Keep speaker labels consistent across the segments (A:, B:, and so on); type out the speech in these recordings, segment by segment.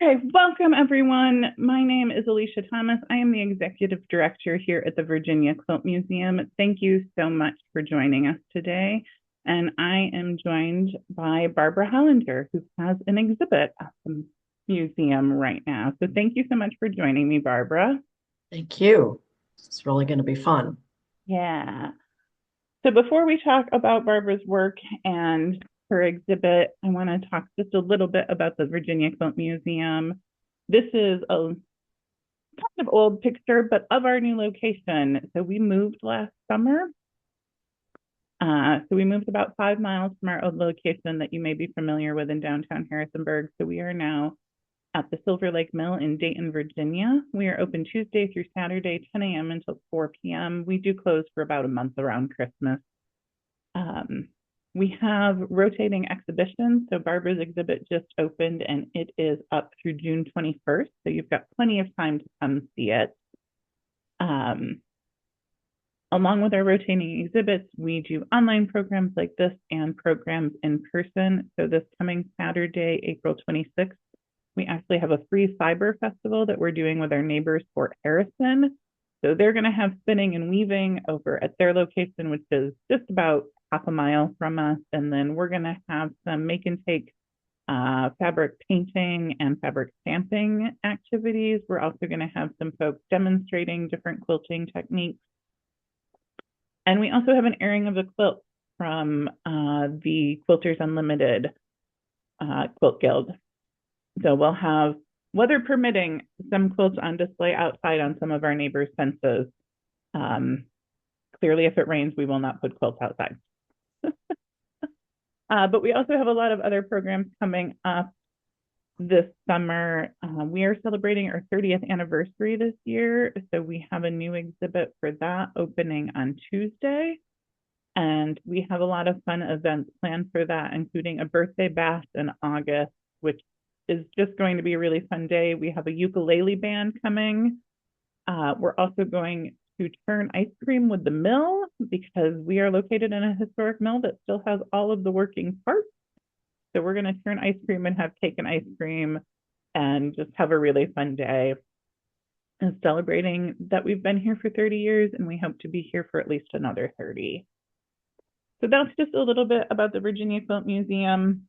A: Okay, welcome everyone. My name is Alicia Thomas. I am the executive director here at the Virginia Quilt Museum. Thank you so much for joining us today. And I am joined by Barbara Hollinger, who has an exhibit at the museum right now. So thank you so much for joining me, Barbara.
B: Thank you. It's really going to be fun.
A: Yeah. So before we talk about Barbara's work and her exhibit, I want to talk just a little bit about the Virginia Quilt Museum. This is a kind of old picture, but of our new location. So we moved last summer. So we moved about 5 miles from our old location that you may be familiar with in downtown Harrisonburg. So we are now at the Silver Lake Mill in Dayton, Virginia. We are open Tuesday through Saturday, 10 a.m. until 4 p.m. We do close for about a month around Christmas. We have rotating exhibitions. So Barbara's exhibit just opened and it is up through June 21st. So you've got plenty of time to come see it. Along with our rotating exhibits, we do online programs like this and programs in person. So this coming Saturday, April 26th, we actually have a free fiber festival that we're doing with our neighbors, Fort Harrison. So they're going to have spinning and weaving over at their location, which is just about half a mile from us. And then we're going to have some make and take fabric painting and fabric stamping activities. We're also going to have some folks demonstrating different quilting techniques. And we also have an airing of the quilt from the Quilters Unlimited Quilt Guild. So we'll have, weather permitting, some quilts on display outside on some of our neighbors' fences. Clearly, if it rains, we will not put quilts outside. But we also have a lot of other programs coming up this summer. We are celebrating our 30th anniversary this year. So we have a new exhibit for that opening on Tuesday. And we have a lot of fun events planned for that, including a birthday bash in August, which is just going to be a really fun day. We have a ukulele band coming. We're also going to turn ice cream with the mill because we are located in a historic mill that still has all of the working parts. So we're going to turn ice cream and have cake and ice cream and just have a really fun day and celebrating that we've been here for 30 years and we hope to be here for at least another 30. So that's just a little bit about the Virginia Quilt Museum.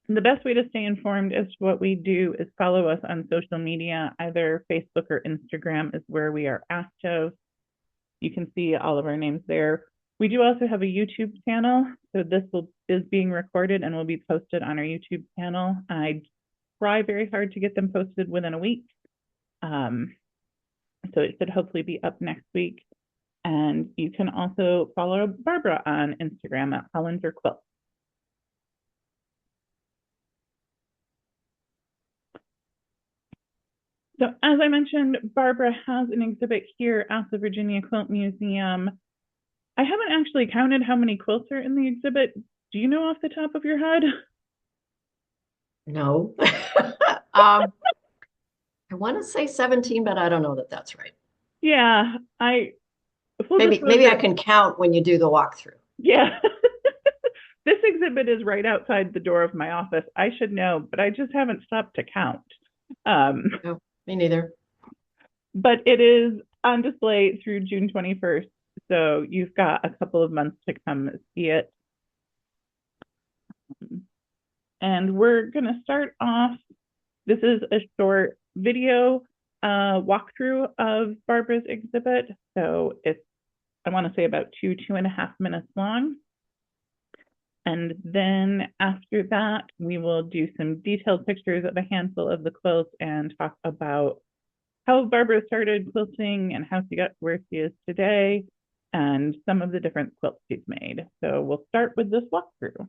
A: The best way to stay informed as to what we do is follow us on social media. Either Facebook or Instagram is where we are active. You can see all of our names there. We do also have a YouTube channel. So this is being recorded and will be posted on our YouTube channel. I try very hard to get them posted within a week. So it should hopefully be up next week. And you can also follow Barbara on Instagram at Hollinger Quilt. So as I mentioned, Barbara has an exhibit here at the Virginia Quilt Museum. I haven't actually counted how many quilts are in the exhibit. Do you know off the top of your head?
B: No. I want to say 17, but I don't know that that's right.
A: Yeah, I full
B: Maybe I
A: disclosure,
B: can count when you do the walkthrough.
A: yeah. This exhibit is right outside the door of my office. I should know, but I just haven't stopped to count. Um,
B: No, me neither.
A: but it is on display through June 21st. So you've got a couple of months to come see it. And we're going to start off. This is a short video walkthrough of Barbara's exhibit. So it's, I want to say about 2.5 minutes long. And then after that, we will do some detailed pictures of a handful of the quilts and talk about how Barbara started quilting and how she got to where she is today and some of the different quilts she's made. So we'll start with this walkthrough.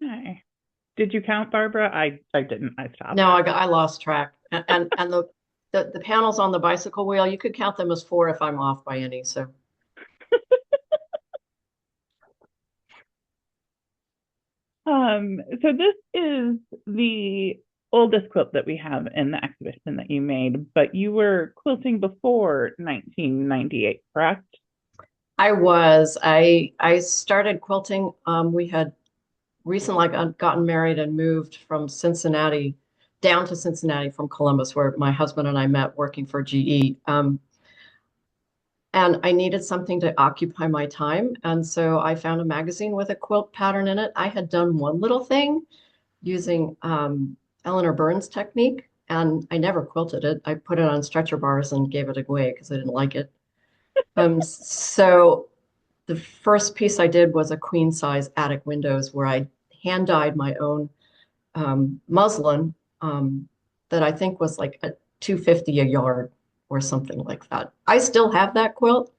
A: Okay. Did you count, Barbara? I didn't. I stopped.
B: No, I lost track. And the panels on the bicycle wheel, you could count them as four if I'm off by any. So
A: So this is the oldest quilt that we have in the exhibition that you made, but you were quilting before 1998, correct?
B: I started quilting. We had recently gotten married and moved from Cincinnati down to Cincinnati from Columbus, where my husband and I met working for GE. And I needed something to occupy my time. And so I found a magazine with a quilt pattern in it. I had done one little thing using Eleanor Burns' technique, and I never quilted it. I put it on stretcher bars and gave it away because I didn't like it. So the first piece I did was a queen size attic windows where I hand dyed my own muslin that I think was like a 250 a yard or something like that. I still have that quilt,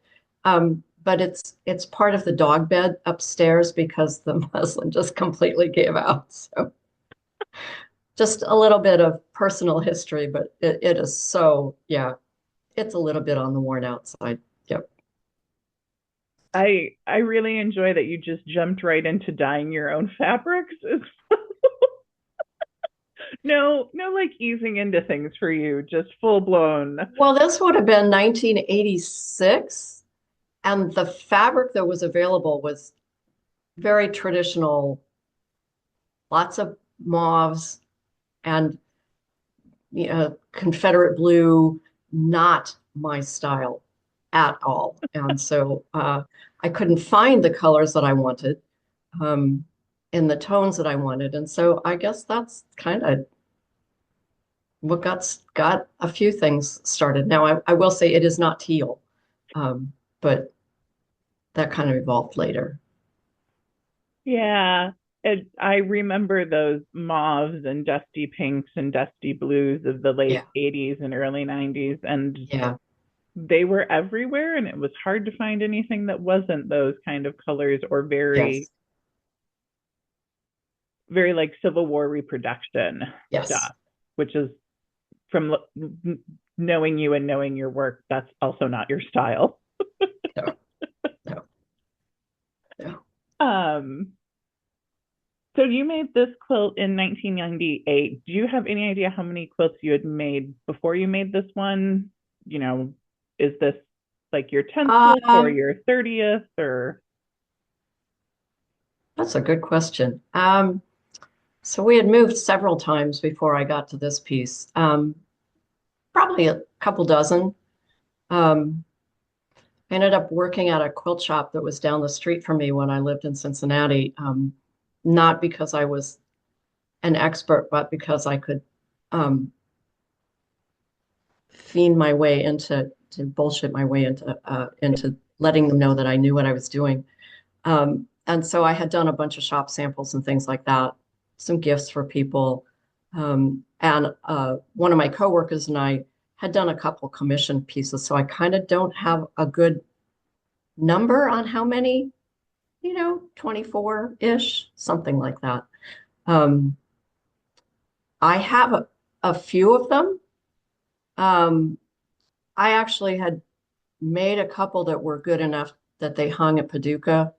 B: but it's part of the dog bed upstairs because the muslin just completely gave out. So just a little bit of personal history, but it is so, yeah, it's a little bit on the worn out side. Yep.
A: I really enjoy that you just jumped right into dyeing your own fabrics. No, like easing into things for you, just full blown.
B: Well, this would have been 1986, and the fabric that was available was very traditional, lots of mauves and Confederate blue, not my style at all. And so I couldn't find the colors that I wanted um, in the tones that I wanted. And so I guess that's kind of what got a few things started. Now, I will say it is not teal, but that kind of evolved later.
A: Yeah. I remember those mauves and dusty pinks and dusty blues of the
B: Yeah,
A: late 80s and early 90s, and
B: yeah,
A: they were everywhere, and it was hard to find anything that wasn't those kind of colors or very,
B: yes,
A: very like Civil War reproduction
B: yes.
A: stuff, which is from knowing you and knowing your work, that's also not your style.
B: No, no, no.
A: Um, so you made this quilt in 1998. Do you have any idea how many quilts you had made before you made this one? You know, is this like your 10th quilt or
B: Um,
A: your 30th or
B: that's a good question. So we had moved several times before I got to this piece, probably a couple dozen. Um, I ended up working at a quilt shop that was down the street from me when I lived in Cincinnati, not because I was an expert, but because I could fiend my way to bullshit my way into letting them know that I knew what I was doing. And so I had done a bunch of shop samples and things like that, some gifts for people. And one of my coworkers and I had done a couple commission pieces. So I kind of don't have a good number on how many, 24-ish, something like that. Um, I have a few of them. Um, I actually had made a couple that were good enough that they hung at Paducah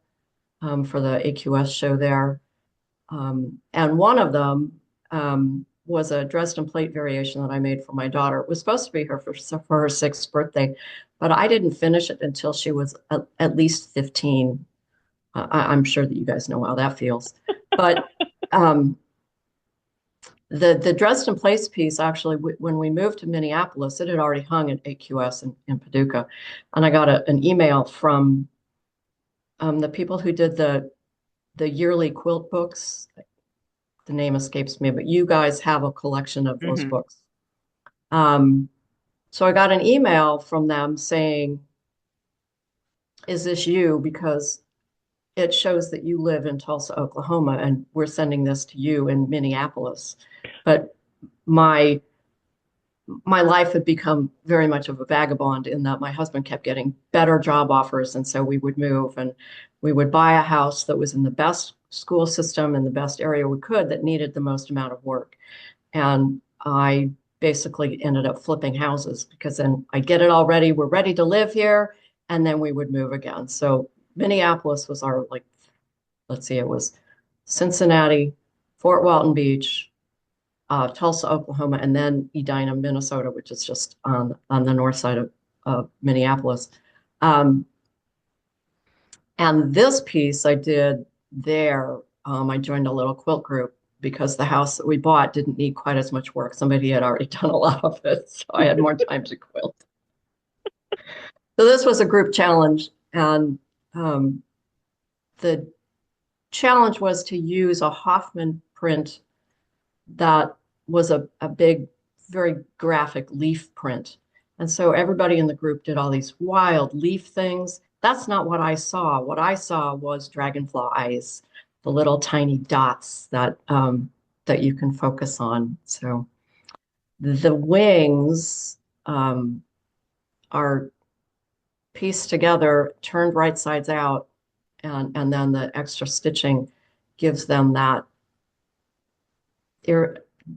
B: for the AQS show there. And one of them was a Dresden plate variation that I made for my daughter. It was supposed to be for her sixth birthday, but I didn't finish it until she was at least 15. I'm sure that you guys know how that feels. But um, the Dresden Place piece, actually, when we moved to Minneapolis, it had already hung at AQS in Paducah. And I got an email from the people who did the yearly quilt books. The name escapes me, but you guys have a collection of those
A: mm-hmm.
B: books. Um, so I got an email from them saying, "Is this you? Because it shows that you live in Tulsa, Oklahoma, and we're sending this to you in Minneapolis." But my my life had become very much of a vagabond in that my husband kept getting better job offers, and so we would move and we would buy a house that was in the best school system in the best area we could that needed the most amount of work. And I basically ended up flipping houses because then I get it all ready. We're ready to live here. And then we would move again. So Minneapolis was our, like, let's see, it was Cincinnati, Fort Walton Beach, Tulsa, Oklahoma, and then Edina, Minnesota, which is just on the north side of Minneapolis. Um, and this piece I did there. I joined a little quilt group because the house that we bought didn't need quite as much work. Somebody had already done a lot of it, so I had more time to quilt. So this was a group challenge, and the challenge was to use a Hoffman print that was a big, very graphic leaf print. And so everybody in the group did all these wild leaf things. That's not what I saw. What I saw was dragonflies, the little tiny dots that you can focus on. So the wings are pieced together, turned right sides out, and then the extra stitching gives them that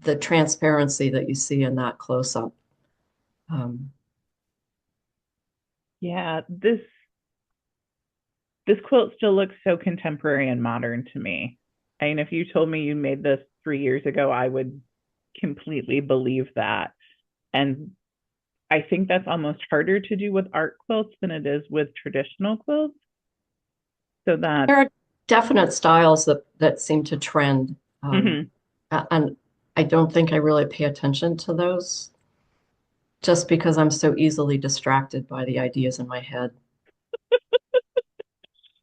B: the transparency that you see in that close up.
A: Yeah, this quilt still looks so contemporary and modern to me. I mean, if you told me you made this 3 years ago, I would completely believe that. And I think that's almost harder to do with art quilts than it is with traditional quilts. So that,
B: There are definite styles that seem to trend,
A: mhm.
B: and I don't think I really pay attention to those just because I'm so easily distracted by the ideas in my head.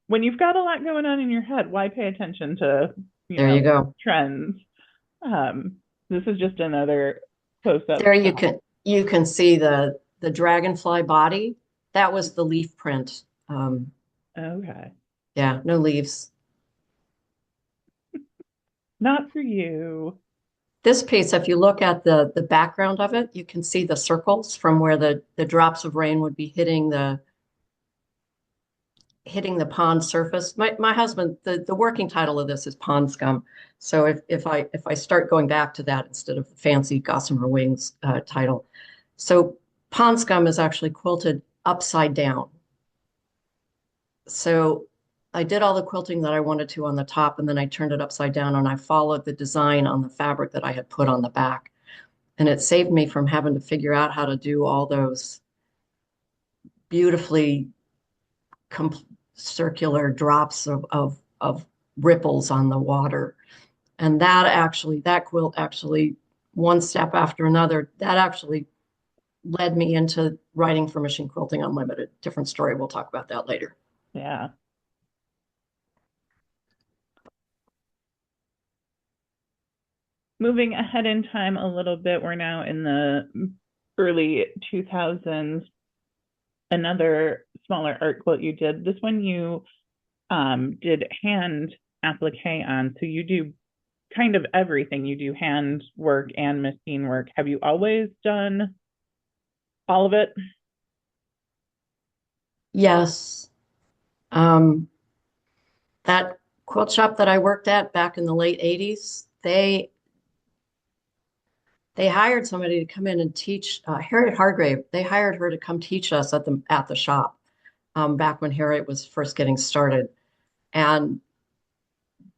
A: When you've got a lot going on in your head, why pay attention to, you
B: There you
A: know,
B: go.
A: trends? Um, this is just another close-up
B: There
A: shot.
B: you can see the dragonfly body. That was the leaf print.
A: Okay.
B: Yeah, no leaves.
A: Not for you.
B: This piece, if you look at the background of it, you can see the circles from where the drops of rain would be hitting the pond surface. My husband, the working title of this is Pond Scum. So if I start going back to that instead of the fancy Gossamer Wings title. So Pond Scum is actually quilted upside down. So I did all the quilting that I wanted to on the top, and then I turned it upside down and I followed the design on the fabric that I had put on the back. And it saved me from having to figure out how to do all those beautifully circular drops of ripples on the water. And that quilt actually, one step after another, that actually led me into writing for Machine Quilting Unlimited. Different story. We'll talk about that later.
A: Yeah. Moving ahead in time a little bit, we're now in the early 2000s. Another smaller art quilt you did. This one you did hand applique on. So you do kind of everything. You do hand work and machine work. Have you always done all of it?
B: Yes. Um, that quilt shop that I worked at back in the late 80s, they hired somebody to come in and teach Harriet Hargrave. They hired her to come teach us at the shop back when Harriet was first getting started, and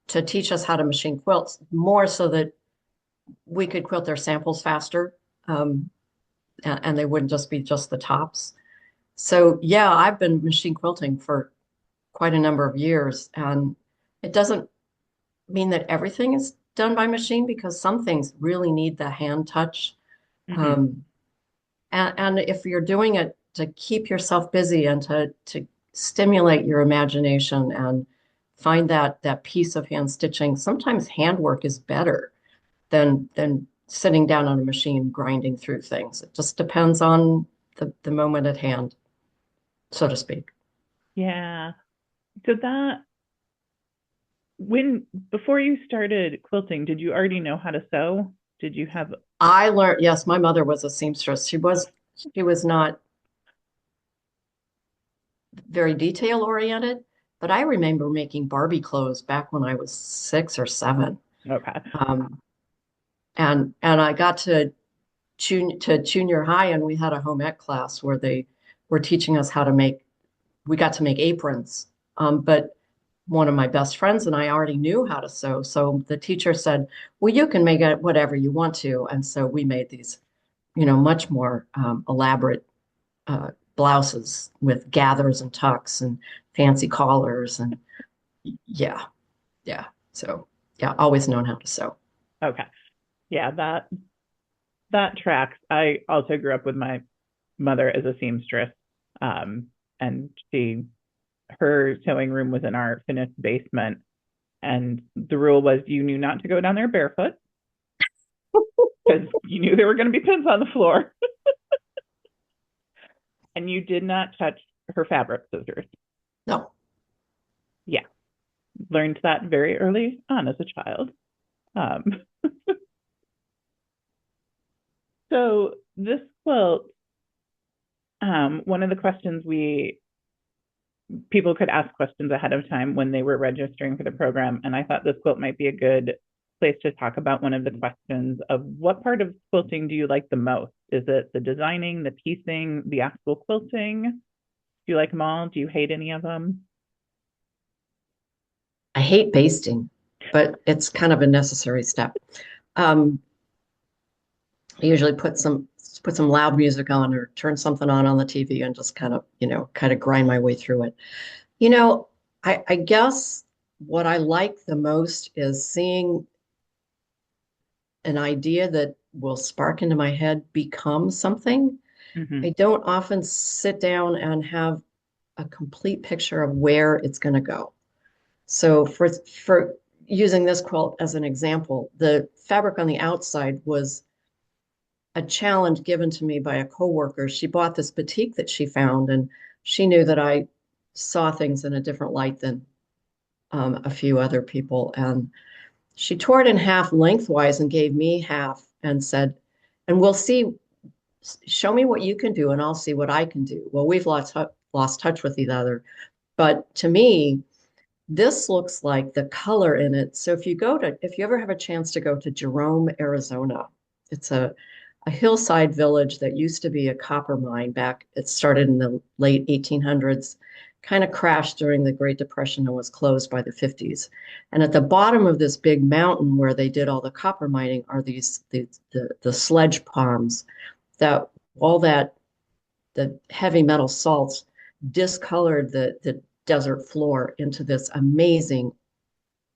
B: to teach us how to machine quilts more so that we could quilt their samples faster, and they wouldn't just be just the tops. So yeah, I've been machine quilting for quite a number of years, and it doesn't mean that everything is done by machine because some things really need the hand touch.
A: Mm-hmm.
B: Um, and if you're doing it to keep yourself busy and to stimulate your imagination and find that piece of hand stitching, sometimes handwork is better than sitting down on a machine grinding through things. It just depends on the moment at hand, so to speak.
A: Yeah. So that when before you started quilting, did you already know how to sew? Did you have
B: I learned, yes, my mother was a seamstress. She was not very detail oriented, but I remember making Barbie clothes back when I was 6 or 7.
A: Okay.
B: Um, and I got to junior high, and we had a home ec class where they were teaching us how to make. We got to make aprons, but one of my best friends and I already knew how to sew. So the teacher said, "Well, you can make it whatever you want to," and so we made these, much more elaborate blouses with gathers and tucks and fancy collars and yeah, yeah. So yeah, always known how to sew.
A: Okay. Yeah, that tracks. I also grew up with my mother as a seamstress. And her sewing room was in our finished basement. And the rule was you knew not to go down there barefoot because you knew there were going to be pins on the floor. And you did not touch her fabric scissors.
B: No,
A: Yeah, learned that very early on as a child. Um, so this quilt, one of the questions we people could ask questions ahead of time when they were registering for the program, and I thought this quilt might be a good place to talk about one of the questions of what part of quilting do you like the most? Is it the designing, the piecing, the actual quilting? Do you like them all? Do you hate any of them?
B: I hate basting, but it's kind of a necessary step. Um, I usually put some loud music on or turn something on the TV and just kind of grind my way through it. You know, I guess what I like the most is seeing an idea that will spark into my head become something.
A: Mm-hmm.
B: I don't often sit down and have a complete picture of where it's going to go. So for using this quilt as an example, the fabric on the outside was a challenge given to me by a coworker. She bought this batik that she found, and she knew that I saw things in a different light than a few other people. And she tore it in half lengthwise and gave me half and said, and we'll see, show me what you can do and I'll see what I can do. Well, we've lost touch with each other. But to me, this looks like the color in it. So if you ever have a chance to go to Jerome, Arizona, it's a hillside village that used to be a copper mine back. It started in the late 1800s, kind of crashed during the Great Depression and was closed by the 50s. And at the bottom of this big mountain where they did all the copper mining are the sledge ponds that all that the heavy metal salts discolored the desert floor into this amazing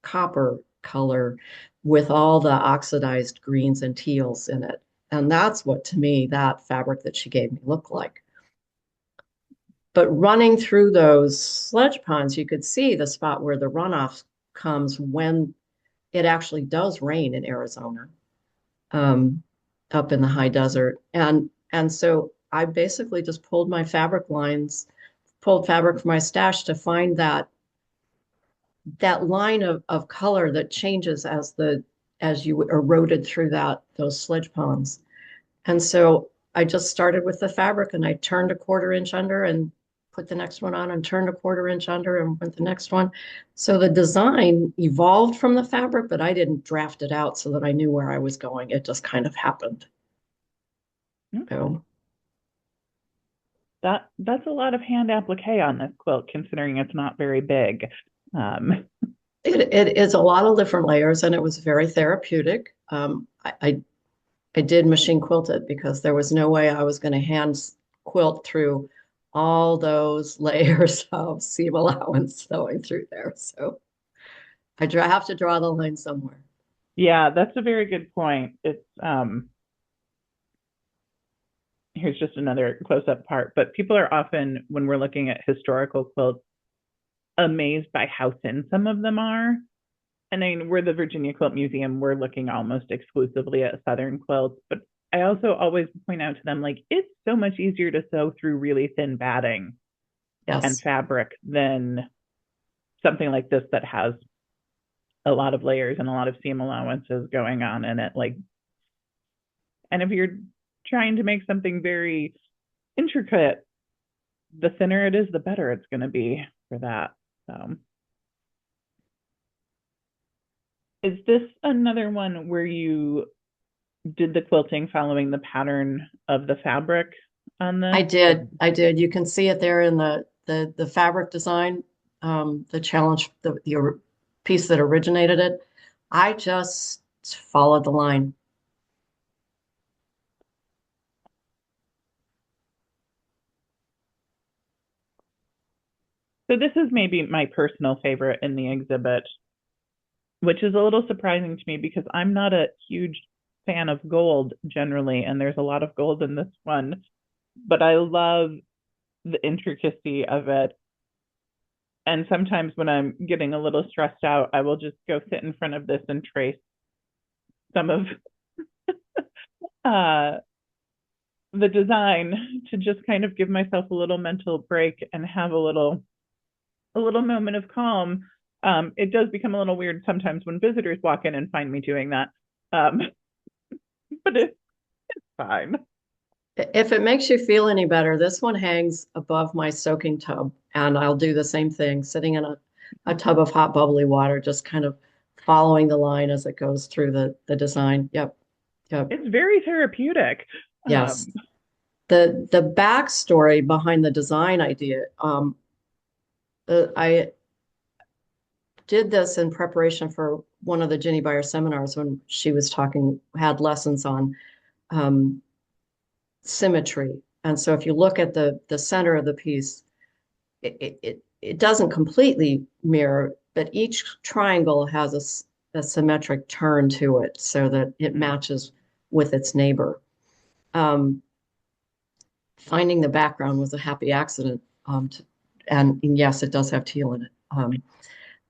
B: copper color with all the oxidized greens and teals in it. And that's what, to me, that fabric that she gave me looked like. But running through those sledge ponds, you could see the spot where the runoff comes when it actually does rain in Arizona, um, up in the high desert. And so I basically just pulled fabric from my stash to find that line of color that changes as you eroded through those sledge ponds. And so I just started with the fabric and I turned a quarter inch under and put the next one on and turned a quarter inch under and went the next one. So the design evolved from the fabric, but I didn't draft it out so that I knew where I was going. It just kind of happened.
A: Okay.
B: So
A: That's a lot of hand applique on this quilt, considering it's not very big. Um,
B: it is a lot of different layers and it was very therapeutic. I did machine quilt it because there was no way I was going to hand quilt through all those layers of seam allowance sewing through there. So have to draw the line somewhere.
A: yeah, that's a very good point. It's here's just another close-up part, but people are often, when we're looking at historical quilts, amazed by how thin some of them are. And then we're the Virginia Quilt Museum, we're looking almost exclusively at Southern quilts, but I also always point out to them, like, it's so much easier to sew through really thin batting and
B: Yes.
A: fabric than something like this that has a lot of layers and a lot of seam allowances going on in it. Like, and if you're trying to make something very intricate, the thinner it is, the better it's going to be for that. So, is this another one where you did the quilting following the pattern of the fabric on this?
B: I did. You can see it there in the fabric design, the challenge, the piece that originated it. I just followed the line.
A: So this is maybe my personal favorite in the exhibit, which is a little surprising to me because I'm not a huge fan of gold generally, and there's a lot of gold in this one, but I love the intricacy of it. And sometimes when I'm getting a little stressed out, I will just go sit in front of this and trace some of uh, the design to just kind of give myself a little mental break and have a little moment of calm. It does become a little weird sometimes when visitors walk in and find me doing that, um, but it's fine.
B: If it makes you feel any better, this one hangs above my soaking tub, and I'll do the same thing, sitting in a tub of hot bubbly water, just kind of following the line as it goes through the design. Yep, yep,
A: It's very therapeutic.
B: yes.
A: Um,
B: The backstory behind the design idea, I did this in preparation for one of the Ginny Beyer seminars when she was talking, had lessons on um, symmetry. And so if you look at the center of the piece, it doesn't completely mirror, but each triangle has a symmetric turn to it so that it matches with its neighbor. Um, Finding the background was a happy accident. And yes, it does have teal in it.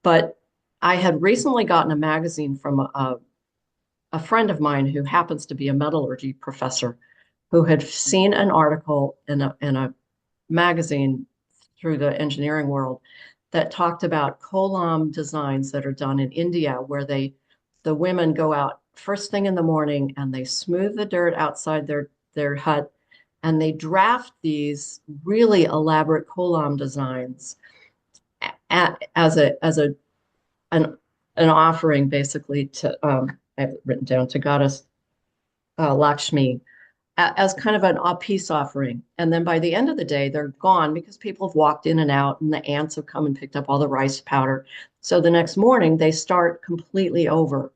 B: But I had recently gotten a magazine from a friend of mine who happens to be a metallurgy professor who had seen an article in a magazine through the engineering world that talked about kolam designs that are done in India where the women go out first thing in the morning and they smooth the dirt outside their hut and they draft these really elaborate kolam designs as an an offering basically to I have it written down to goddess Lakshmi as kind of a peace offering. And then by the end of the day, they're gone because people have walked in and out and the ants have come and picked up all the rice powder. So the next morning they start completely over.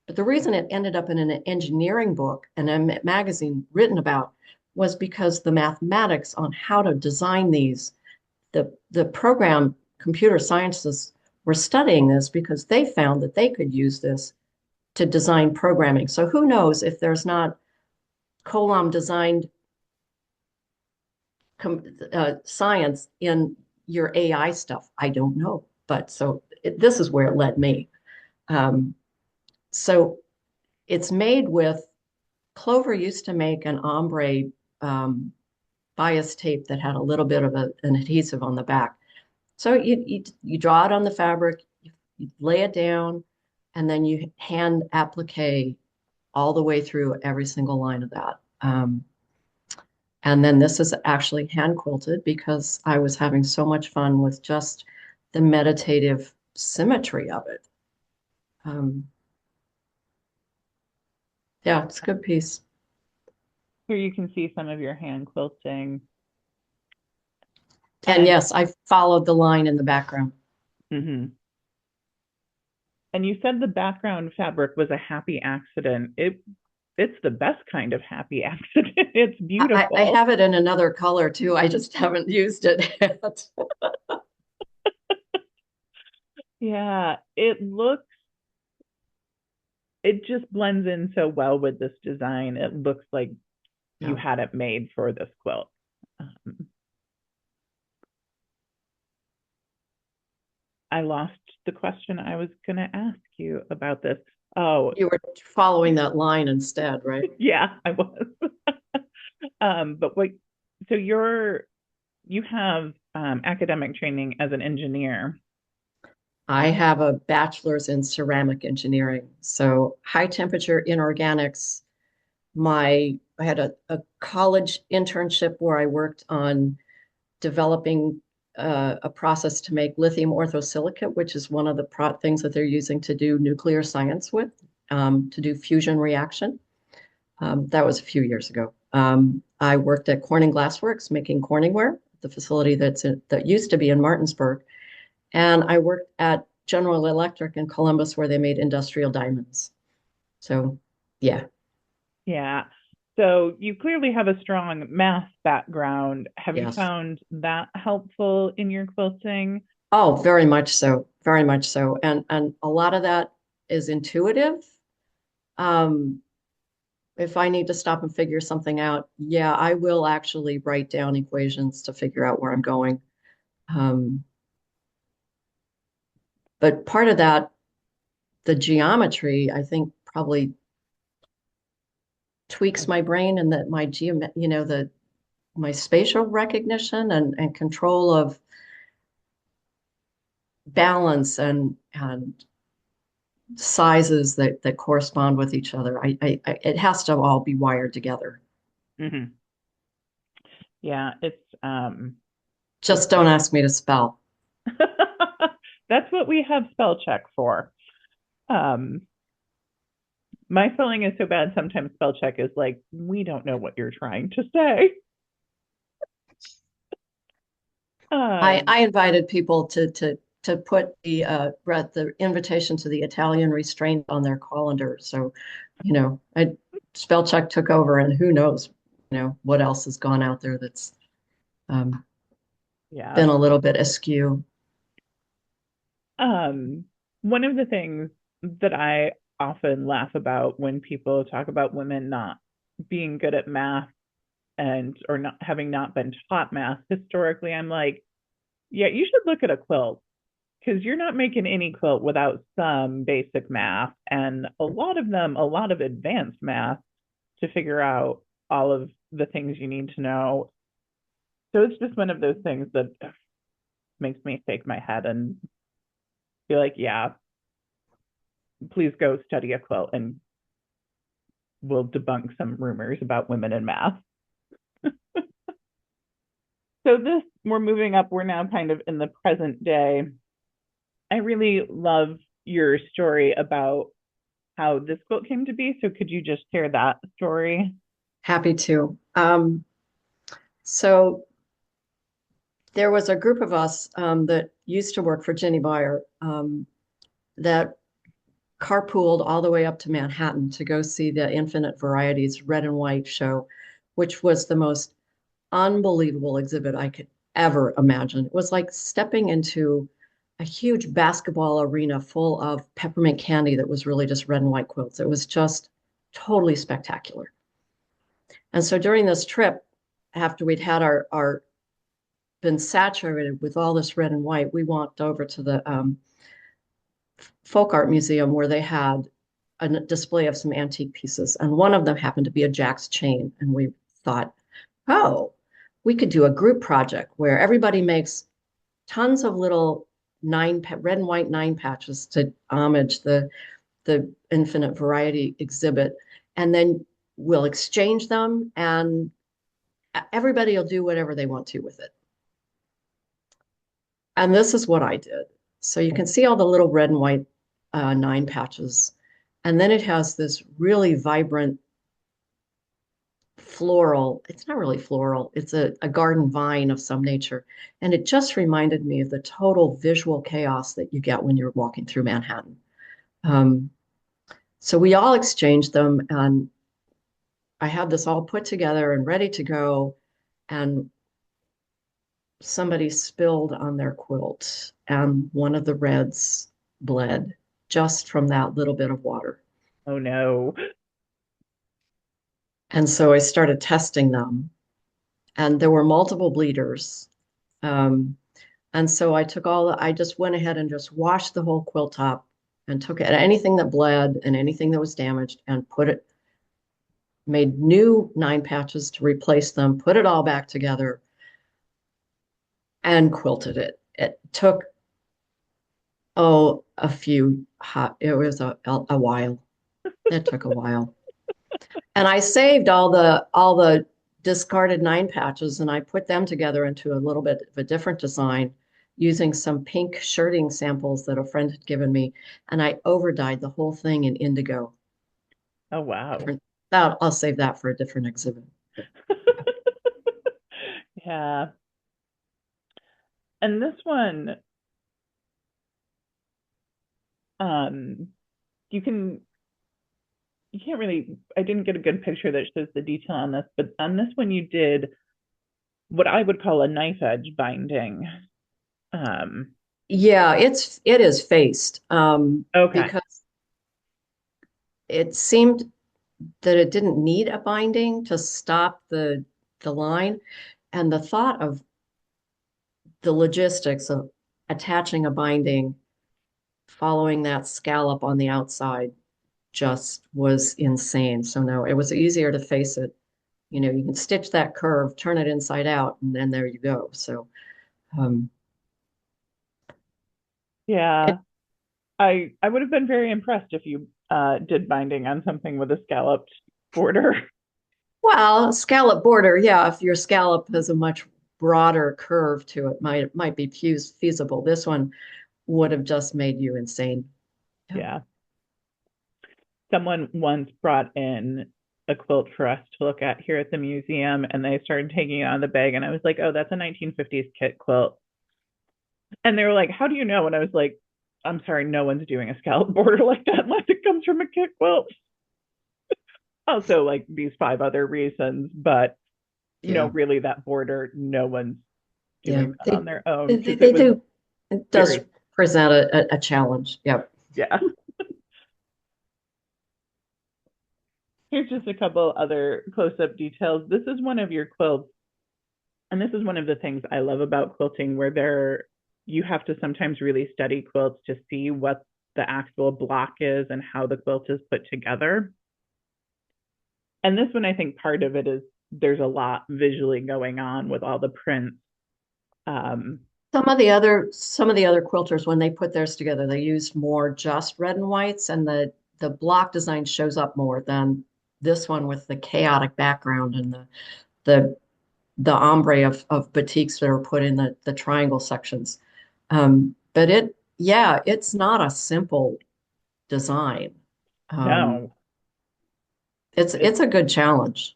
B: But the reason it ended up in an engineering book and a magazine written about was because the mathematics on how to design these, the program computer scientists were studying this because they found that they could use this to design programming. So who knows if there's not Colam designed science in your AI stuff. I don't know, but this is where it led me. Um, so it's made with Clover used to make an ombre um, bias tape that had a little bit of an adhesive on the back. So you draw it on the fabric, you lay it down, and then you hand applique all the way through every single line of that. And then this is actually hand quilted because I was having so much fun with just the meditative symmetry of it. Um, yeah, it's a good piece.
A: Here you can see some of your hand quilting.
B: And
A: And
B: yes, I followed the line in the background.
A: mhm. And you said the background fabric was a happy accident. It's the best kind of happy accident. It's
B: I
A: beautiful.
B: have it in another color too. I just haven't used it yet.
A: Yeah, it just blends in so well with this design. It looks like you
B: Yeah.
A: had it made for this quilt. Um, I lost the question I was going to ask you about this. Oh,
B: You were following that line instead, right?
A: yeah, I was. But what, so you have academic training as an engineer.
B: I have a bachelor's in ceramic engineering. So high temperature inorganics. I had a college internship where I worked on developing a process to make lithium orthosilicate, which is one of the things that they're using to do nuclear science with, to do fusion reaction. That was a few years ago. I worked at Corning Glassworks making Corningware, the facility that used to be in Martinsburg. And I worked at General Electric in Columbus where they made industrial diamonds. So, yeah,
A: Yeah. So you clearly have a strong math background. Have you
B: yes.
A: found that helpful in your quilting?
B: Oh, very much so, very much so. And a lot of that is intuitive. Um, if I need to stop and figure something out, yeah, I will actually write down equations to figure out where I'm going. Um, but part of that, the geometry, I think probably tweaks my brain and that my the my spatial recognition and control of balance and sizes that correspond with each other. It has to all be wired together.
A: Hmm. Yeah, it's
B: Just don't ask me to spell.
A: that's what we have spell check for. Um, my spelling is so bad sometimes spell check is like, we don't know what you're trying to say.
B: I invited people to put the invitation to the Italian restraint on their colander. So, I spell check took over, and who knows, what else has gone out there that's um,
A: Yeah.
B: been a little bit askew.
A: Um, One of the things that I often laugh about when people talk about women not being good at math and or not having not been taught math historically, I'm like, yeah, you should look at a quilt because you're not making any quilt without some basic math and a lot of them, a lot of advanced math to figure out all of the things you need to know. So it's just one of those things that makes me shake my head and be like, yeah, please go study a quilt and we'll debunk some rumors about women in math. So this, we're moving up. We're now kind of in the present day. I really love your story about how this quilt came to be. So could you just share that story?
B: Happy to. So there was a group of us that used to work for Ginny Bayer that carpooled all the way up to Manhattan to go see the Infinite Varieties Red and White show, which was the most unbelievable exhibit I could ever imagine. It was like stepping into a huge basketball arena full of peppermint candy that was really just red and white quilts. It was just totally spectacular. And so during this trip, after we'd had our been saturated with all this red and white, we walked over to the folk art museum where they had a display of some antique pieces. And one of them happened to be a Jack's chain. And we thought, oh, we could do a group project where everybody makes tons of little red and white nine patches to homage the infinite variety exhibit. And then we'll exchange them and everybody will do whatever they want to with it. And this is what I did. So you can see all the little red and white nine patches. And then it has this really vibrant floral. It's not really floral. It's a garden vine of some nature. And it just reminded me of the total visual chaos that you get when you're walking through Manhattan. Um, so we all exchanged them and I had this all put together and ready to go. And somebody spilled on their quilt and one of the reds bled just from that little bit of water.
A: Oh no.
B: And so I started testing them, and there were multiple bleeders. Um, and so I just went ahead and just washed the whole quilt top and took it, anything that bled and anything that was damaged, and made new nine patches to replace them, put it all back together, and quilted it. It took, it was a while. It took a while. And I saved all the discarded 9 patches and I put them together into a little bit of a different design using some pink shirting samples that a friend had given me. And I overdyed the whole thing in indigo.
A: Oh, wow.
B: Different, that I'll save that for a different exhibit.
A: Yeah. And this one, um, you can you can't really I didn't get a good picture that shows the detail on this, but on this one you did what I would call a knife edge binding. Um,
B: Yeah, it is faced
A: okay.
B: because it seemed that it didn't need a binding to stop the line. And the thought of the logistics of attaching a binding following that scallop on the outside just was insane. So no, it was easier to face it. You know, you can stitch that curve, turn it inside out, and then there you go. So um, it,
A: Yeah. I would have been very impressed if you did binding on something with a scalloped border.
B: well, scallop border, yeah, if your scallop has a much broader curve to it, might be feasible. This one would have just made you insane. Yeah.
A: Yeah. Someone once brought in a quilt for us to look at here at the museum, and they started taking it out of the bag, and I was like, "Oh, that's a 1950s kit quilt." And they were like, "How do you know?" And I was like, "I'm sorry, no one's doing a scallop border like that unless it comes from a kit quilt." Also, like these five other reasons, but no,
B: Yeah.
A: really, that border, no one's
B: Yeah.
A: doing that on their own
B: They,
A: because it
B: they
A: was
B: do. It does
A: very,
B: present a challenge. Yep.
A: yeah. Here's just a couple other close-up details. This is one of your quilts, and this is one of the things I love about quilting, where you have to sometimes really study quilts to see what the actual block is and how the quilt is put together. And this one, I think part of it is there's a lot visually going on with all the prints. Um,
B: Some of the other quilters, when they put theirs together, they used more just red and whites, and the block design shows up more than this one with the chaotic background and the the ombre of batiks that are put in the triangle sections. But yeah, it's not a simple design. Um,
A: no,
B: it's
A: it's
B: a good challenge.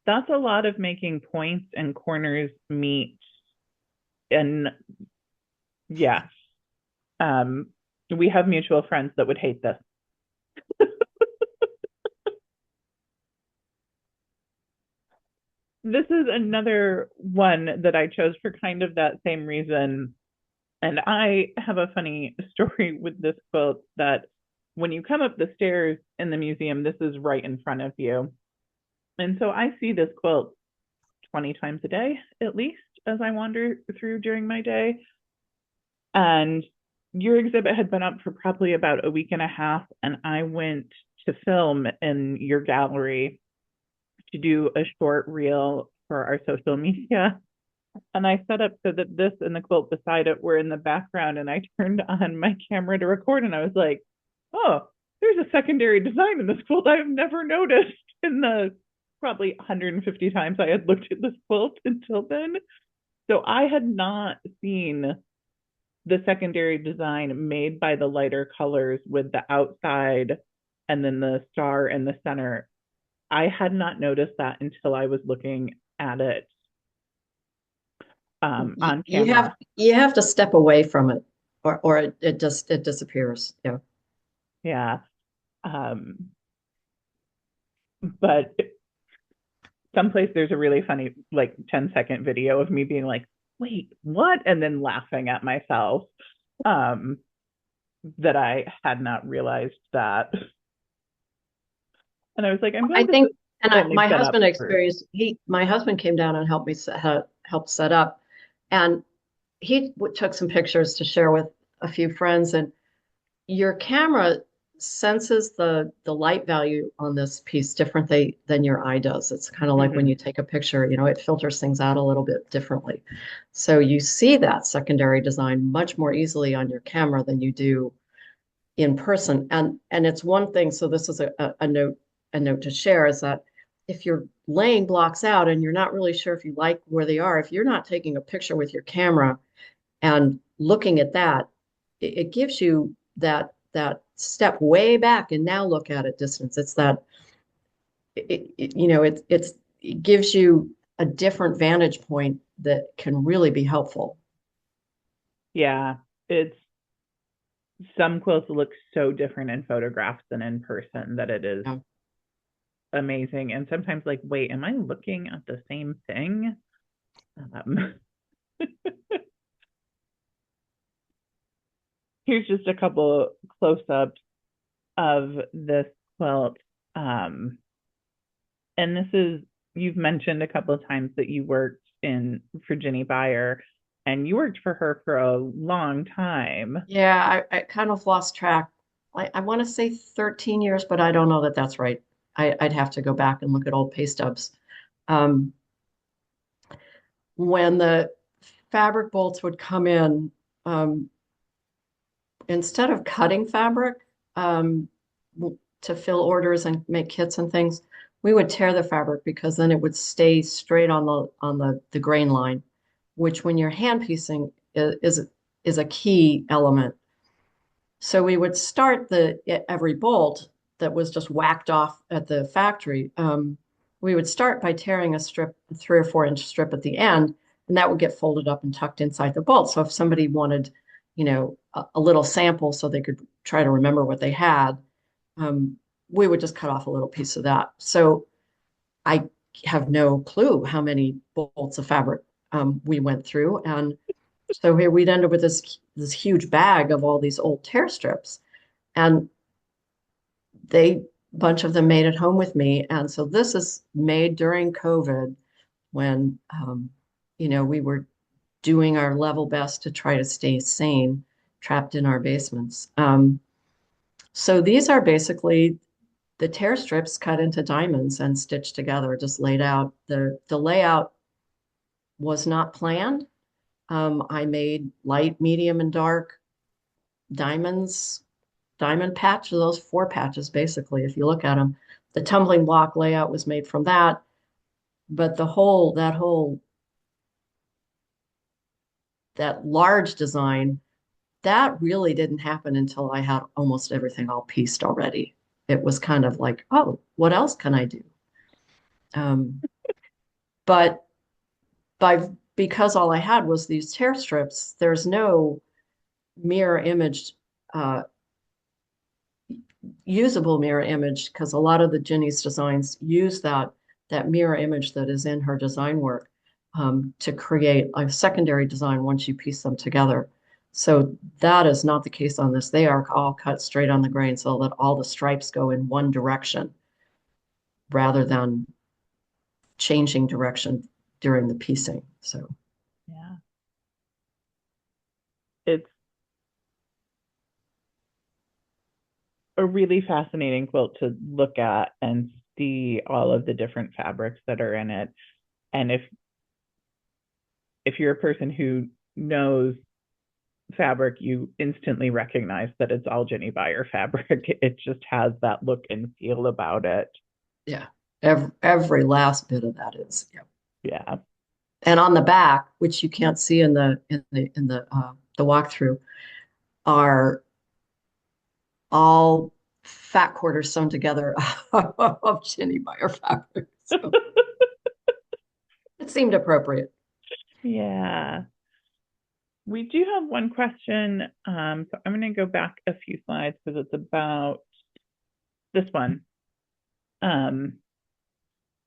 A: that's a lot of making points and corners meet. And yeah, um, we have mutual friends that would hate this. This is another one that I chose for kind of that same reason. And I have a funny story with this quilt that when you come up the stairs in the museum, this is right in front of you. And so I see this quilt 20 times a day, at least, as I wander through during my day. And your exhibit had been up for probably about a week and a half, and I went to film in your gallery to do a short reel for our social media. And I set up so that this and the quilt beside it were in the background. And I turned on my camera to record, and I was like, oh, there's a secondary design in this quilt I've never noticed in the probably 150 times I had looked at this quilt until then. So I had not seen the secondary design made by the lighter colors with the outside and then the star in the center. I had not noticed that until I was looking at it on camera.
B: You have to step away from it, or it disappears. Yeah.
A: Yeah. Um, but someplace there's a really funny, like 10-second video of me being like, wait, what? And then laughing at myself um, that I had not realized that. And I was like, I'm
B: I
A: glad this is
B: think,
A: only
B: my
A: set up
B: husband
A: for.
B: experienced, my husband came down and help set up. And he took some pictures to share with a few friends. And your camera senses the light value on this piece differently than your eye does. It's kind of like when
A: Mhm.
B: you take a picture, you know, it filters things out a little bit differently. So you see that secondary design much more easily on your camera than you do in person. And it's one thing, so this is a note to share is that if you're laying blocks out and you're not really sure if you like where they are, if you're not taking a picture with your camera and looking at that, it gives you that step way back and now look at it distance. It's that it gives you a different vantage point that can really be helpful.
A: Yeah, it's some quilts look so different in photographs than in person that it is
B: Yeah.
A: amazing. And sometimes, like, wait, am I looking at the same thing? Um, Here's just a couple close-ups of this quilt. Um, and this is, you've mentioned a couple of times that you worked in Virginia Buyer, and you worked for her for a long time.
B: Yeah, I kind of lost track. I want to say 13 years, but I don't know that that's right. I'd have to go back and look at old pay stubs. Um, when the fabric bolts would come in, um, instead of cutting fabric to fill orders and make kits and things, we would tear the fabric because then it would stay straight on the grain line, which when you're hand piecing is a key element. So we would start every bolt that was just whacked off at the factory. We would start by tearing a strip, a 3 or 4 inch strip at the end, and that would get folded up and tucked inside the bolt. So if somebody wanted, a little sample so they could try to remember what they had, um, we would just cut off a little piece of that. So I have no clue how many bolts of fabric we went through, and so here we'd end up with this huge bag of all these old tear strips. And a bunch of them made it home with me. And so this is made during COVID when, we were doing our level best to try to stay sane, trapped in our basements. So these are basically the tear strips cut into diamonds and stitched together, just laid out. The layout was not planned. I made light, medium, and dark diamonds, diamond patch, those 4 patches basically, if you look at them. The tumbling block layout was made from that, but that large design, that really didn't happen until I had almost everything all pieced already. It was kind of like, oh, what else can I do? Um, but by because all I had was these tear strips, there's no mirror image uh, usable mirror image because a lot of the Ginny's designs use that mirror image that is in her design work to create a secondary design once you piece them together. So that is not the case on this. They are all cut straight on the grain so that all the stripes go in one direction rather than changing direction during the piecing. So
A: Yeah. It's a really fascinating quilt to look at and see all of the different fabrics that are in it. And if you're a person who knows fabric, you instantly recognize that it's all Jenny Buyer fabric. It just has that look and feel about it.
B: yeah, every last bit of that is, yeah.
A: Yeah.
B: And on the back, which you can't see in the walkthrough, are all fat quarters sewn together of Ginny Meyer fabric. So it seemed appropriate.
A: Yeah. We do have one question. So I'm going to go back a few slides because it's about this one. Um,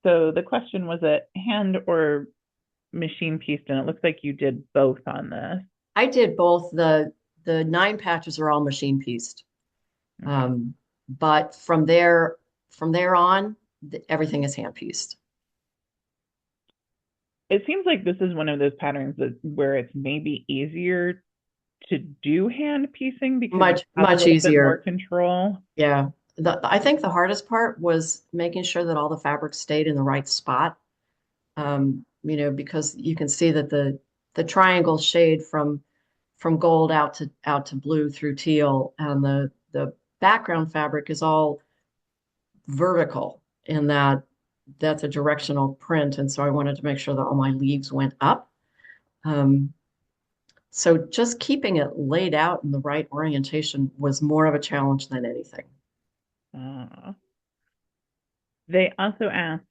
A: so the question was it hand or machine pieced? And it looks like you did both on this.
B: I did both. The 9 patches are all machine pieced.
A: Okay.
B: But from there on, everything is hand pieced.
A: It seems like this is one of those patterns where it's maybe easier to do hand piecing because you
B: Much,
A: have a
B: much
A: little bit more
B: easier.
A: control.
B: Yeah. I think the hardest part was making sure that all the fabric stayed in the right spot. Because you can see that the triangle shade from gold out to blue through teal, and the background fabric is all vertical in that that's a directional print, and so I wanted to make sure that all my leaves went up. Um, so just keeping it laid out in the right orientation was more of a challenge than anything.
A: Uh, they also asked,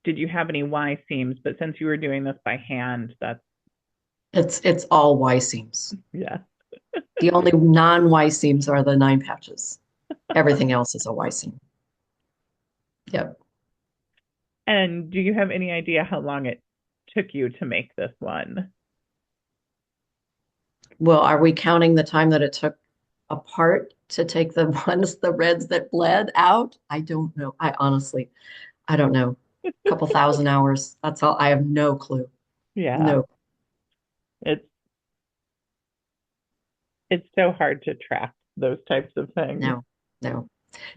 A: did you have any Y seams? But since you were doing this by hand, that's,
B: It's all Y seams.
A: yeah.
B: The only non-Y seams are the 9 patches. Everything else is a Y seam. Yep.
A: And do you have any idea how long it took you to make this one?
B: Well, are we counting the time that it took apart to take the ones, the reds that bled out? I don't know. I don't know. A couple thousand hours. That's all. I have no clue.
A: Yeah,
B: No,
A: it's it's so hard to track those types of things.
B: no, no.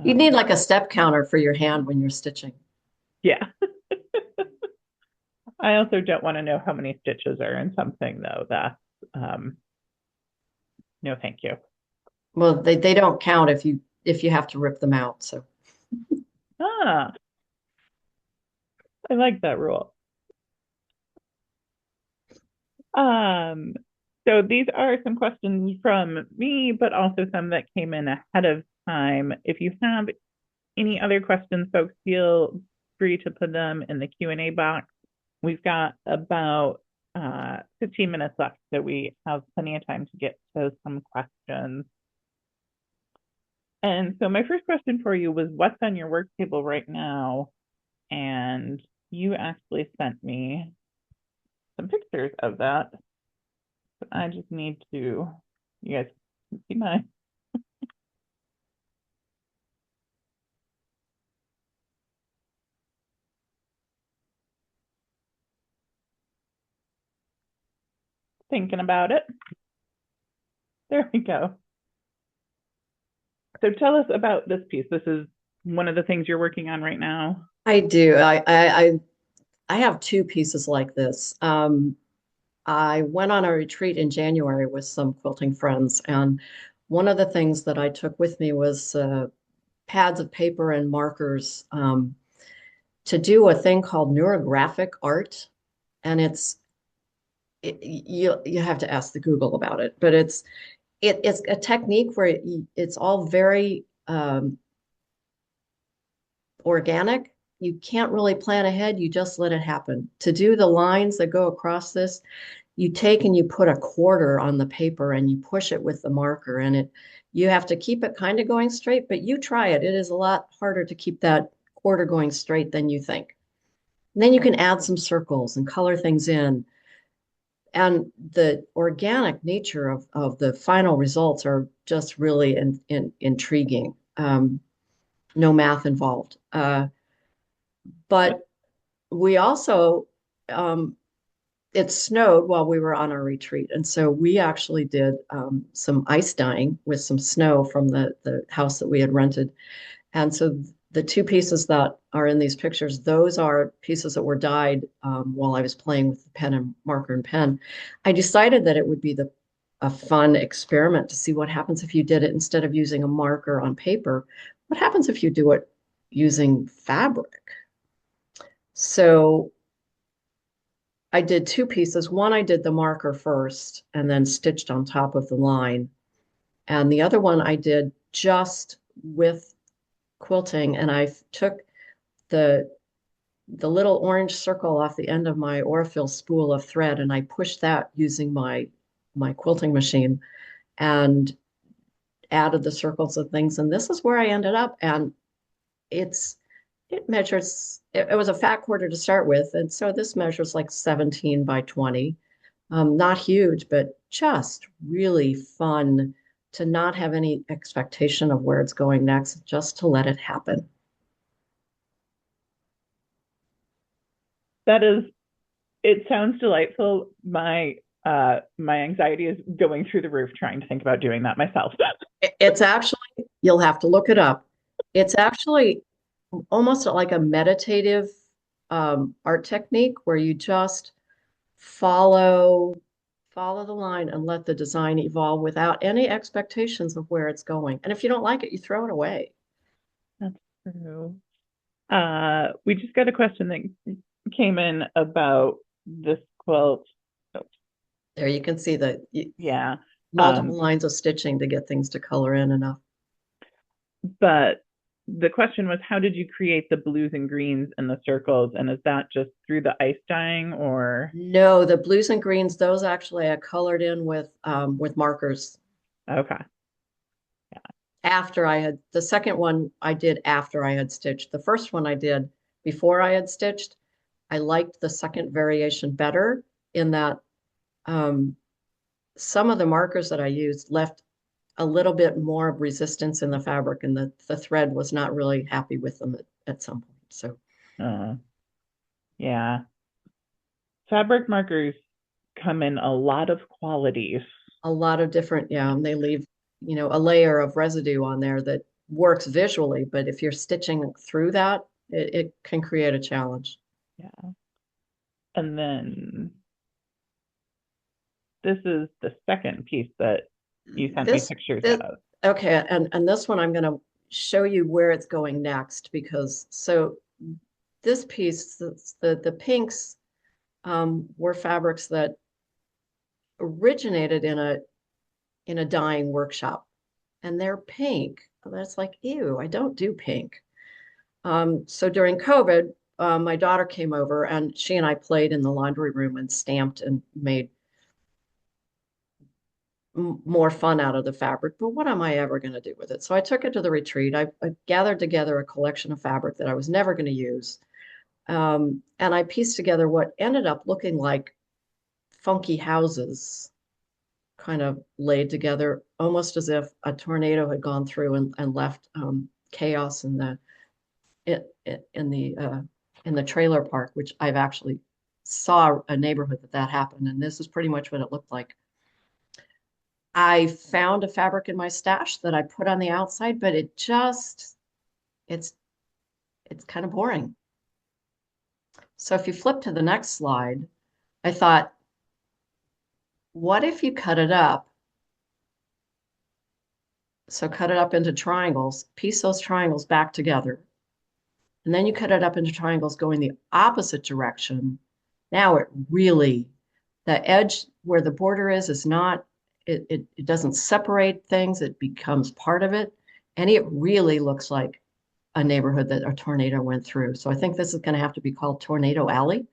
B: You need
A: Um,
B: like a step counter for your hand when you're stitching.
A: yeah. I also don't want to know how many stitches are in something though. That's um, no, thank you.
B: Well, they don't count if you have to rip them out. So
A: Ah, I like that rule. Um, so these are some questions from me, but also some that came in ahead of time. If you have any other questions, folks, feel free to put them in the Q&A box. We've got about 15 minutes left, so we have plenty of time to get to some questions. And so my first question for you was, what's on your work table right now? And you actually sent me some pictures of that. But I just need to, you guys can see my, thinking about it. There we go. So tell us about this piece. This is one of the things you're working on right now.
B: I do. I have two pieces like this. I went on a retreat in January with some quilting friends, and one of the things that I took with me was pads of paper and markers to do a thing called neurographic art, and you have to ask the Google about it, but it's a technique where it's all very organic. You can't really plan ahead. You just let it happen. To do the lines that go across this, you take and you put a quarter on the paper and you push it with the marker, and you have to keep it kind of going straight, but you try it. It is a lot harder to keep that quarter going straight than you think. And then you can add some circles and color things in. And the organic nature of the final results are just really intriguing. No math involved. But we also, it snowed while we were on our retreat. And so we actually did some ice dyeing with some snow from the house that we had rented. And so the two pieces that are in these pictures, those are pieces that were dyed while I was playing with the pen and marker and pen. I decided that it would be a fun experiment to see what happens if you did it instead of using a marker on paper. What happens if you do it using fabric? So I did two pieces. One, I did the marker first and then stitched on top of the line. And the other one I did just with quilting, and I took the the little orange circle off the end of my Orifil spool of thread, and I pushed that using my quilting machine and added the circles and things. And this is where I ended up. And it's it measures it was a fat quarter to start with, and so this measures like 17 by 20. Not huge, but just really fun to not have any expectation of where it's going next, just to let it happen.
A: That is, it sounds delightful. My anxiety is going through the roof trying to think about doing that myself.
B: It's actually, you'll have to look it up. It's actually almost like a meditative art technique where you just follow follow the line and let the design evolve without any expectations of where it's going. And if you don't like it, you throw it away.
A: That's true. We just got a question that came in about this quilt. So,
B: There you can see the
A: yeah.
B: multiple
A: Um,
B: lines of stitching to get things to color in enough.
A: but the question was, how did you create the blues and greens and the circles? And is that just through the ice dyeing or?
B: No, the blues and greens, those actually I colored in with markers
A: Okay.
B: after I had the second one I did after I had stitched. The first one I did before I had stitched. I liked the second variation better in that um, some of the markers that I used left a little bit more resistance in the fabric, and the thread was not really happy with them at some point. So
A: Uh, yeah. Fabric markers come in a lot of qualities.
B: a lot of different, yeah, and they leave, a layer of residue on there that works visually, but if you're stitching through that, it can create a challenge.
A: Yeah. And then this is the second piece that you sent me
B: This,
A: pictures
B: this,
A: of.
B: okay, and this one I'm going to show you where it's going next because so this piece, the pinks were fabrics that originated in a dyeing workshop, and they're pink. That's like, ew, I don't do pink. So during COVID, my daughter came over and she and I played in the laundry room and stamped and made more fun out of the fabric. But what am I ever going to do with it? So I took it to the retreat. I gathered together a collection of fabric that I was never going to use. And I pieced together what ended up looking like funky houses, kind of laid together, almost as if a tornado had gone through and left chaos in the trailer park, which I've actually saw a neighborhood that happened, and this is pretty much what it looked like. I found a fabric in my stash that I put on the outside, but it's it's kind of boring. So if you flip to the next slide, I thought, what if you cut it up? So cut it up into triangles, piece those triangles back together, and then you cut it up into triangles going the opposite direction. Now it really, the edge where the border is not, it doesn't separate things, it becomes part of it. And it really looks like a neighborhood that a tornado went through. So I think this is going to have to be called Tornado Alley.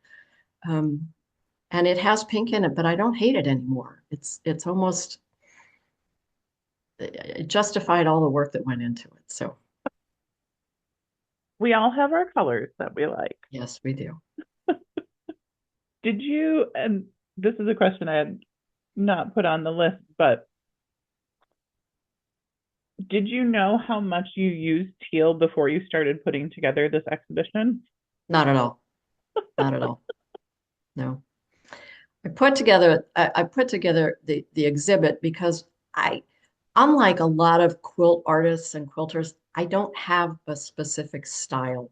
B: Um, and it has pink in it, but I don't hate it anymore. It's almost, it justified all the work that went into it. So
A: We all have our colors that we like.
B: yes, we do.
A: Did you, and this is a question I had not put on the list, but did you know how much you used teal before you started putting together this exhibition?
B: Not at all. Not at all. No. I put together the exhibit because unlike a lot of quilt artists and quilters, I don't have a specific style.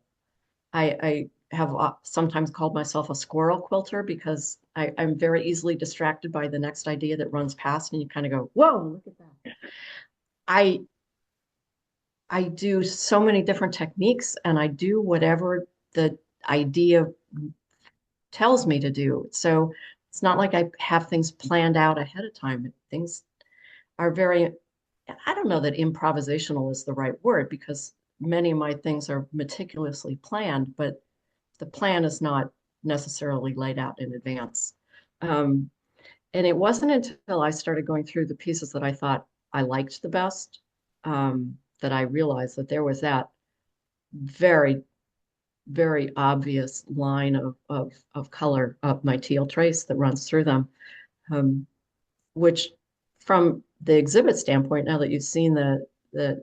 B: I have sometimes called myself a squirrel quilter because I'm very easily distracted by the next idea that runs past, and you kind of go, "Whoa, look at that!" I I do so many different techniques, and I do whatever the idea tells me to do. So it's not like I have things planned out ahead of time. Things are very, I don't know that improvisational is the right word because many of my things are meticulously planned, but the plan is not necessarily laid out in advance. Um, and it wasn't until I started going through the pieces that I thought I liked the best that I realized that there was that very, very obvious line of color of my teal trace that runs through them, um, which from the exhibit standpoint, now that you've seen the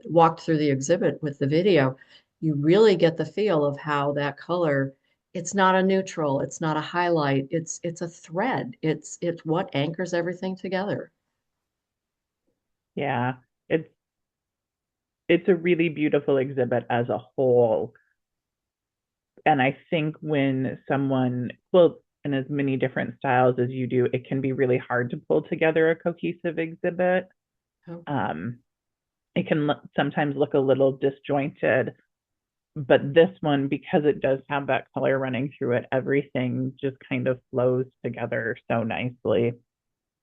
B: walked through the exhibit with the video, you really get the feel of how that color, it's not a neutral, it's not a highlight, it's a thread. It's what anchors everything together.
A: Yeah, it's it's a really beautiful exhibit as a whole. And I think when someone quilts in as many different styles as you do, it can be really hard to pull together a cohesive exhibit.
B: Oh,
A: Um, it can sometimes look a little disjointed, But this one, because it does have that color running through it, everything just kind of flows together so nicely.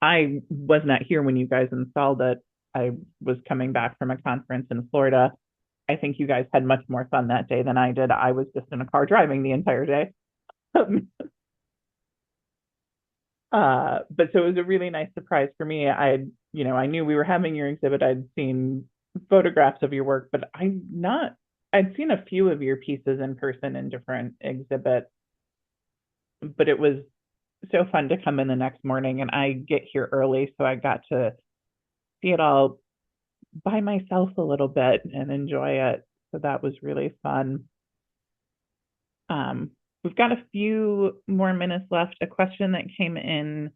A: I was not here when you guys installed it. I was coming back from a conference in Florida. I think you guys had much more fun that day than I did. I was just in a car driving the entire day. But so it was a really nice surprise for me. I knew we were having your exhibit. I'd seen photographs of your work, but I'd seen a few of your pieces in person in different exhibits, but it was so fun to come in the next morning and I get here early, so I got to see it all by myself a little bit and enjoy it. So that was really fun. We've got a few more minutes left. A question that came in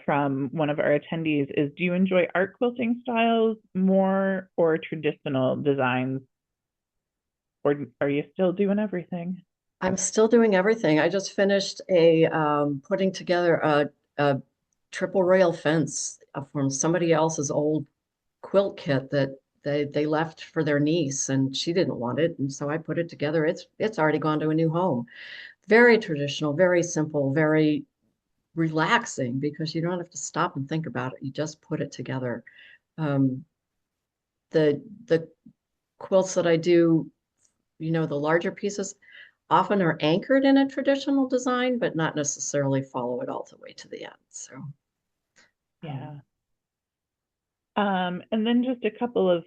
A: from one of our attendees is, do you enjoy art quilting styles more or traditional designs, or are you still doing everything?
B: I'm still doing everything. I just finished putting together a triple rail fence from somebody else's old quilt kit that they left for their niece, and she didn't want it, and so I put it together. It's already gone to a new home. Very traditional, very simple, very relaxing because you don't have to stop and think about it. You just put it together. Um, the quilts that I do, the larger pieces often are anchored in a traditional design, but not necessarily follow it all the way to the end. So, um,
A: Yeah. And then just a couple of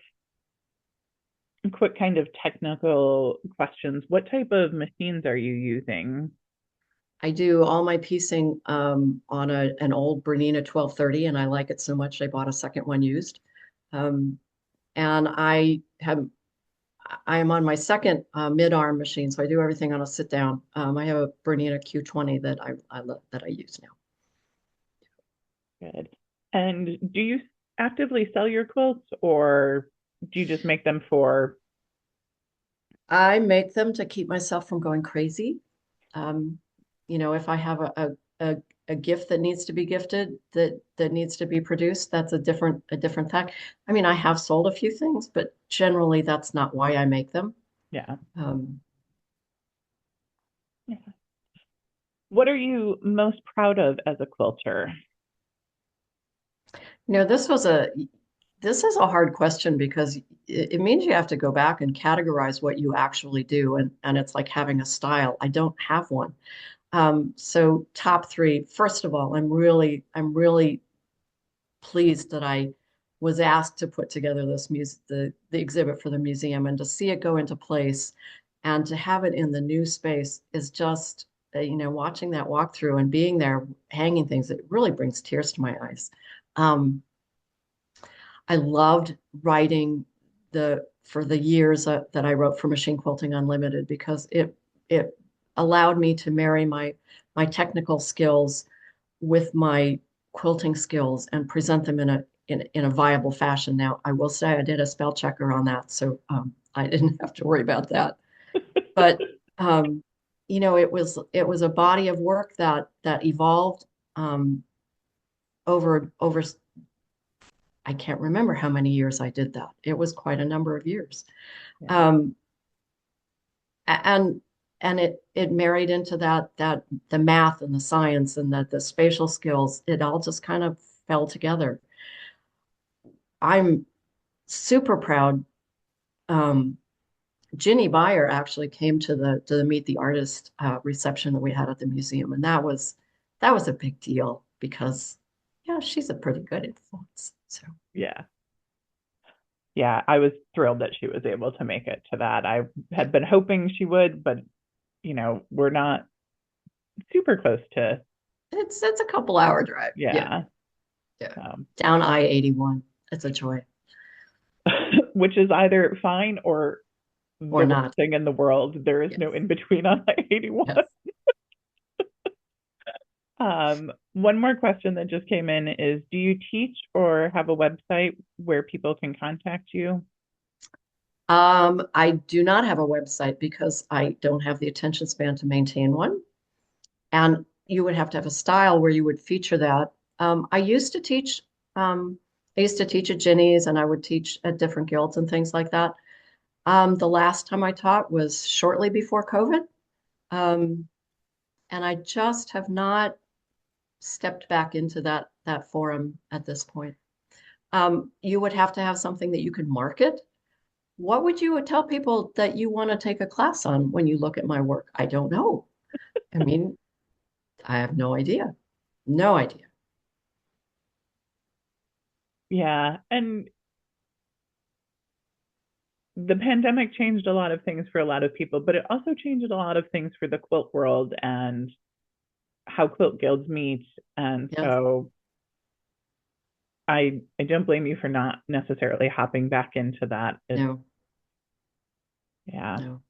A: quick kind of technical questions. What type of machines are you using?
B: I do all my piecing on an old Bernina 1230, and I like it so much I bought a second one used. Um, and I am on my second mid-arm machine, so I do everything on a sit down. I have a Bernina Q20 that I love that I use now.
A: Good. And do you actively sell your quilts or do you just make them for,
B: I make them to keep myself from going crazy. Um, if I have a gift that needs to be gifted, that needs to be produced, that's a different thing. I mean, I have sold a few things, but generally that's not why I make them.
A: yeah.
B: Um,
A: Yeah. What are you most proud of as a quilter?
B: you know, this was a this is a hard question because it means you have to go back and categorize what you actually do, and it's like having a style. I don't have one. So top three, first of all, I'm really pleased that I was asked to put together the exhibit for the museum, and to see it go into place and to have it in the new space is just, watching that walkthrough and being there hanging things, it really brings tears to my eyes. Um, I loved writing for the years that I wrote for Machine Quilting Unlimited because it allowed me to marry my technical skills with my quilting skills and present them in a viable fashion. Now, I will say I did a spell checker on that, so I didn't have to worry about that. But it was a body of work that evolved um, over. I can't remember how many years I did that. It was quite a number of years.
A: Yeah.
B: Um, and and it married into that the math and the science and the spatial skills, it all just kind of fell together. I'm super proud. Um, Ginny Byer actually came to the Meet the Artist reception that we had at the museum, and that was a big deal because yeah, she's a pretty good influence. So
A: Yeah. Yeah. I was thrilled that she was able to make it to that. I had been hoping she would, but we're not super close to,
B: it's a couple hour drive. Yeah,
A: yeah.
B: yeah.
A: Um,
B: Down I-81. It's a joy.
A: which is either fine or
B: Or
A: the worst
B: not.
A: thing in the world. There is no
B: Yes.
A: in between on like 81.
B: Yes.
A: One more question that just came in is, do you teach or have a website where people can contact you?
B: I do not have a website because I don't have the attention span to maintain one. And you would have to have a style where you would feature that. I used to teach, I used to teach at Ginny's and I would teach at different guilds and things like that. The last time I taught was shortly before COVID. Um, and I just have not stepped back into that forum at this point. You would have to have something that you could market. What would you tell people that you want to take a class on when you look at my work? I don't know. I mean, I have no idea. No idea.
A: Yeah. And the pandemic changed a lot of things for a lot of people, but it also changed a lot of things for the quilt world and how quilt guilds meet. And
B: Yes.
A: so I don't blame you for not necessarily hopping back into that. It's
B: No,
A: yeah.
B: no.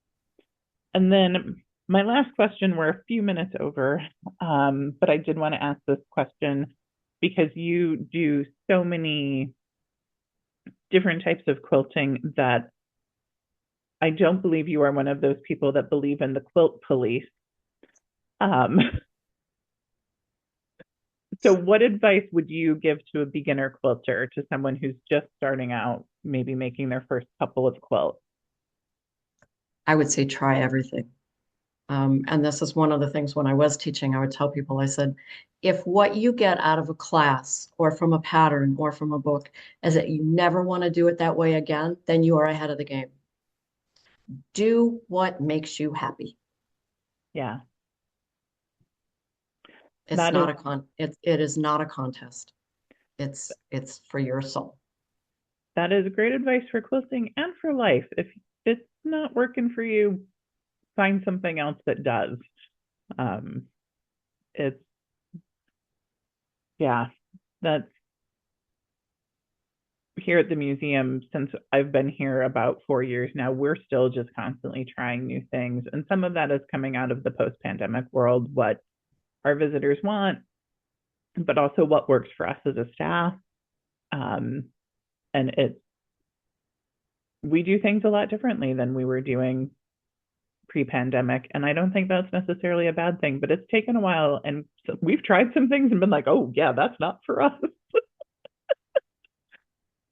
A: And then my last question, we're a few minutes over, but I did want to ask this question because you do so many different types of quilting that I don't believe you are one of those people that believe in the quilt police. Um, so, what advice would you give to a beginner quilter, to someone who's just starting out, maybe making their first couple of quilts?
B: I would say try everything. And this is one of the things when I was teaching, I would tell people, I said, if what you get out of a class or from a pattern or from a book is that you never want to do it that way again, then you are ahead of the game. Do what makes you happy.
A: Yeah,
B: It's
A: that
B: not
A: is
B: a it is not a contest. It's for your soul.
A: that is great advice for quilting and for life. If it's not working for you, find something else that does. Um, it's yeah, that's here at the museum. Since I've been here about 4 years now, we're still just constantly trying new things. And some of that is coming out of the post pandemic world, what our visitors want, but also what works for us as a staff. Um, and we do things a lot differently than we were doing pre-pandemic, and I don't think that's necessarily a bad thing, but it's taken a while, and so we've tried some things and been like, oh yeah, that's not for us.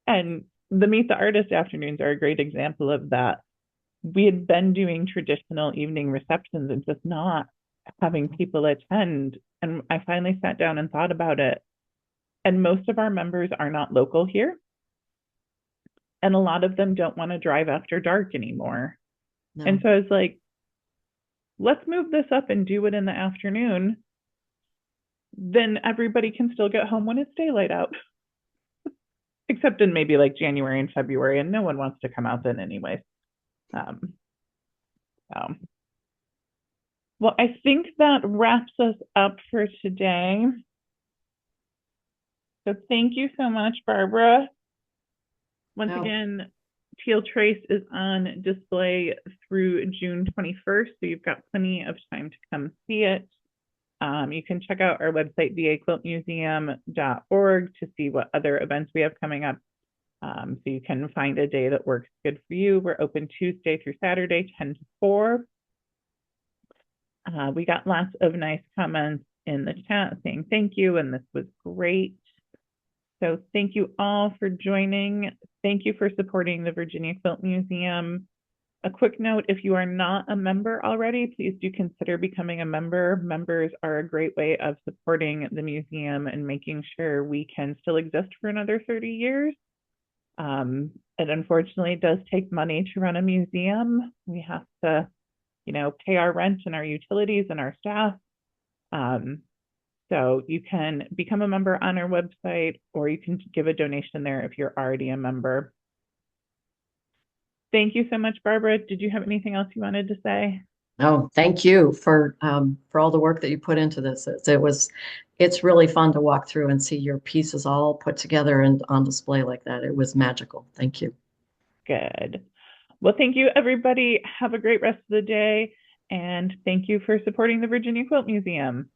A: And the Meet the Artist afternoons are a great example of that. We had been doing traditional evening receptions and just not having people attend, and I finally sat down and thought about it, and most of our members are not local here, and a lot of them don't want to drive after dark anymore. And
B: No.
A: so I was like, let's move this up and do it in the afternoon. Then everybody can still get home when it's daylight out, except in maybe like January and February, and no one wants to come out then anyway. Um, so, well, I think that wraps us up for today. So thank you so much, Barbara. Once
B: No.
A: again, Teal Trace is on display through June 21st, so you've got plenty of time to come see it. You can check out our website, vaquiltmuseum.org, to see what other events we have coming up. So you can find a day that works good for you. We're open Tuesday through Saturday, 10 to 4. We got lots of nice comments in the chat saying thank you, and this was great. So thank you all for joining. Thank you for supporting the Virginia Quilt Museum. A quick note, if you are not a member already, please do consider becoming a member. Members are a great way of supporting the museum and making sure we can still exist for another 30 years. It unfortunately does take money to run a museum. We have to, pay our rent and our utilities and our staff. So you can become a member on our website, or you can give a donation there if you're already a member. Thank you so much, Barbara. Did you have anything else you wanted to say?
B: No, thank you for all the work that you put into this. It's really fun to walk through and see your pieces all put together and on display like that. It was magical. Thank you.
A: Good. Well, thank you, everybody. Have a great rest of the day. And thank you for supporting the Virginia Quilt Museum.